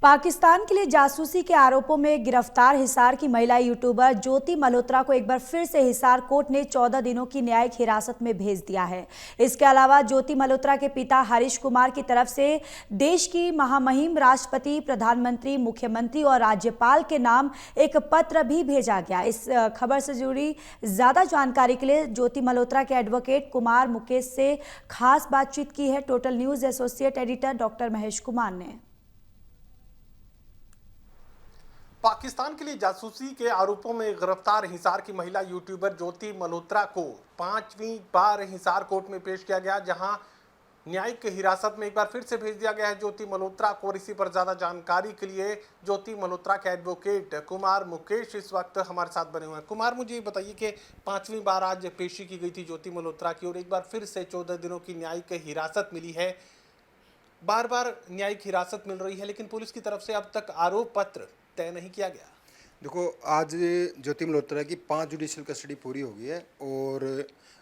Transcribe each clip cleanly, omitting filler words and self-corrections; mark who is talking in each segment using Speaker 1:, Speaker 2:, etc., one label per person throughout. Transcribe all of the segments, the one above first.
Speaker 1: पाकिस्तान के लिए जासूसी के आरोपों में गिरफ्तार हिसार की महिला यूट्यूबर ज्योति मल्होत्रा को एक बार फिर से हिसार कोर्ट ने 14 दिनों की न्यायिक हिरासत में भेज दिया है। इसके अलावा ज्योति मल्होत्रा के पिता हरीश कुमार की तरफ से देश की महामहिम राष्ट्रपति, प्रधानमंत्री, मुख्यमंत्री और राज्यपाल के नाम एक पत्र भी भेजा गया। इस खबर से जुड़ी ज्यादा जानकारी के लिए ज्योति मल्होत्रा के एडवोकेट कुमार मुकेश से खास बातचीत की है total news associate editor doctor Mahesh Kumar ने।
Speaker 2: पाकिस्तान के लिए जासूसी के आरोपों में गिरफ्तार हिसार की महिला यूट्यूबर ज्योति मल्होत्रा को 5वीं बार हिसार कोर्ट में पेश किया गया, जहां न्यायिक हिरासत में एक बार फिर से भेज दिया गया है ज्योति मल्होत्रा को। और इसी पर ज्यादा जानकारी के लिए ज्योति मल्होत्रा के एडवोकेट कुमार मुकेश इस वक्त हमारे साथ बने हुए हैं। कुमार, मुझे ये बताइए कि 5वीं बार आज पेशी की गई थी ज्योति मल्होत्रा की और एक बार फिर से 14 दिनों की न्यायिक हिरासत मिली है। बार बार न्यायिक हिरासत मिल रही है, लेकिन पुलिस की तरफ से अब तक आरोप पत्र तय नहीं किया गया।
Speaker 3: देखो, आज ज्योति मल्होत्रा की 5 जुडिशियल कस्टडी पूरी हो गई है और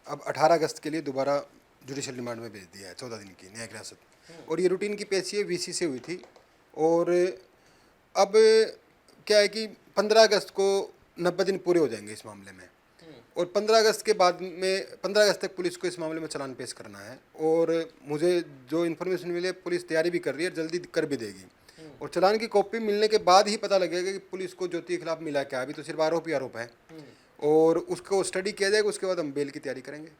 Speaker 3: अब 18 अगस्त के लिए दोबारा जुडिशियल रिमांड में भेज दिया है 14 दिन की न्यायिक हिरासत। और ये रूटीन की पेशी वीसी से हुई थी और अब क्या है कि 15 अगस्त को 90 दिन पूरे हो जाएंगे इस मामले में और 15 अगस्त के बाद में 15 अगस्त तक पुलिस को इस मामले में चालान पेश करना है। और मुझे जो इन्फॉर्मेशन मिली है, पुलिस तैयारी भी कर रही है, जल्दी कर भी देगी और चालान की कॉपी मिलने के बाद ही पता लगेगा कि पुलिस को ज्योति के खिलाफ मिला क्या। अभी तो सिर्फ आरोप ही आरोप है और उसको स्टडी किया जाएगा, उसके बाद हम बेल की तैयारी करेंगे।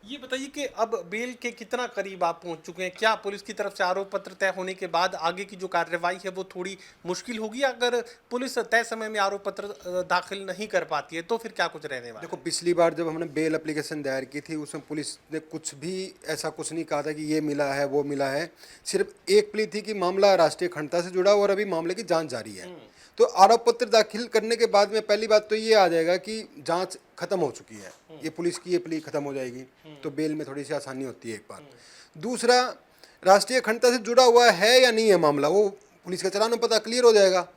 Speaker 2: ये बताइए कि अब बेल के कितना करीब आप पहुंच चुके हैं? क्या पुलिस की तरफ से आरोप पत्र तय होने के बाद आगे की जो कार्रवाई है वो थोड़ी मुश्किल होगी? अगर पुलिस तय समय में आरोप पत्र दाखिल नहीं कर पाती है तो फिर क्या कुछ रहने वाला?
Speaker 3: देखो, पिछली बार जब हमने बेल एप्लीकेशन दायर की थी उसमें पुलिस ने कुछ भी ऐसा कुछ नहीं कहा था कि ये मिला है वो मिला है। सिर्फ एक प्ली थी कि मामला राष्ट्रीय अखंडता से जुड़ा और अभी मामले की जांच जारी है। तो आरोप पत्र दाखिल करने के बाद में पहली बात तो ये आ जाएगा कि जांच खत्म हो चुकी है, ये पुलिस की ये प्ली खत्म हो जाएगी, तो बेल में थोड़ी सी आसानी होती है एक बार। दूसरा, राष्ट्रीय अखंडता से जुड़ा हुआ है या नहीं है मामला, वो पुलिस का चालान में पता क्लियर हो जाएगा।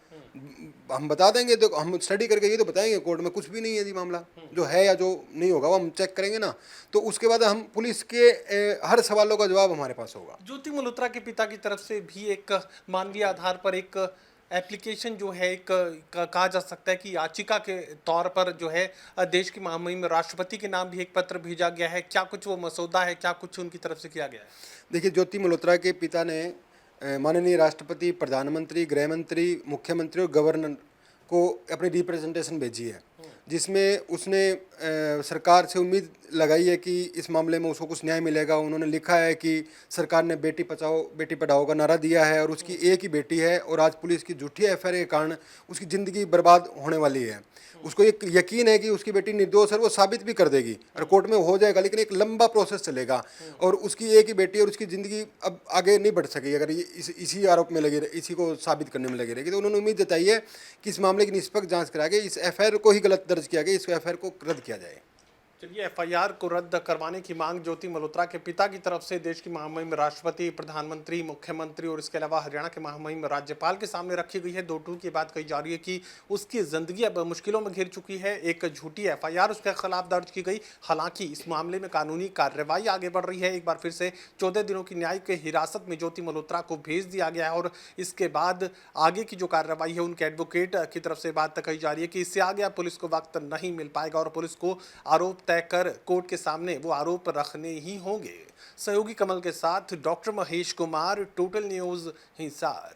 Speaker 3: हम बता देंगे, तो हम स्टडी करके ये तो बताएंगे कोर्ट में कुछ भी नहीं है जी मामला, जो है या जो नहीं होगा वो हम चेक करेंगे ना। तो उसके बाद हम पुलिस के हर सवालों का जवाब हमारे पास होगा।
Speaker 2: ज्योति मल्होत्रा के पिता की तरफ से भी एक मानवीय आधार पर एक एप्लीकेशन जो है एक कहा जा सकता है कि याचिका के तौर पर जो है देश की महामहिम राष्ट्रपति के नाम भी एक पत्र भेजा गया है। क्या कुछ वो मसौदा है, क्या कुछ उनकी तरफ से किया गया है?
Speaker 3: देखिए, ज्योति मल्होत्रा के पिता ने माननीय राष्ट्रपति, प्रधानमंत्री, गृह मंत्री, मुख्यमंत्री और गवर्नर को अपनी रिप्रेजेंटेशन भेजी है, जिसमें उसने सरकार से उम्मीद लगाई है कि इस मामले में उसको कुछ न्याय मिलेगा। उन्होंने लिखा है कि सरकार ने बेटी बचाओ बेटी पढ़ाओ का नारा दिया है और उसकी एक ही बेटी है और आज पुलिस की झूठी एफआईआर के कारण उसकी ज़िंदगी बर्बाद होने वाली है। उसको एक यकीन है कि उसकी बेटी निर्दोष है, वो साबित भी कर देगी और कोर्ट में हो जाएगा, लेकिन एक लंबा प्रोसेस चलेगा और उसकी एक ही बेटी और उसकी ज़िंदगी अब आगे नहीं बढ़ सकेगी अगर ये इसी आरोप में लगी रहे, इसी को साबित करने में लगी रहेगी। तो उन्होंने उम्मीद जताई है कि इस मामले की निष्पक्ष जांच करा के इस एफआईआर को ही गलत दर्ज किया गया, इस एफआईआर को रद्द किया जाए।
Speaker 2: चलिए, एफआईआर को रद्द करवाने की मांग ज्योति मल्होत्रा के पिता की तरफ से देश की महामहिम राष्ट्रपति, प्रधानमंत्री, मुख्यमंत्री और इसके अलावा हरियाणा के महामहिम राज्यपाल के सामने रखी गई है। दो टूक की बात कही जा रही है कि उसकी जिंदगी अब मुश्किलों में घिर चुकी है। एक झूठी एफआईआर उसके खिलाफ दर्ज की गई। हालांकि इस मामले में कानूनी कार्रवाई आगे बढ़ रही है। एक बार फिर से 14 दिनों की न्यायिक हिरासत में ज्योति मल्होत्रा को भेज दिया गया है और इसके बाद आगे की जो कार्रवाई है उनके एडवोकेट की तरफ से बात कही जा रही है कि इससे आगे पुलिस को वक्त नहीं मिल पाएगा और पुलिस को आरोप तय कर कोर्ट के सामने वो आरोप रखने ही होंगे। सहयोगी कमल के साथ doctor Mahesh Kumar, total news Hisar.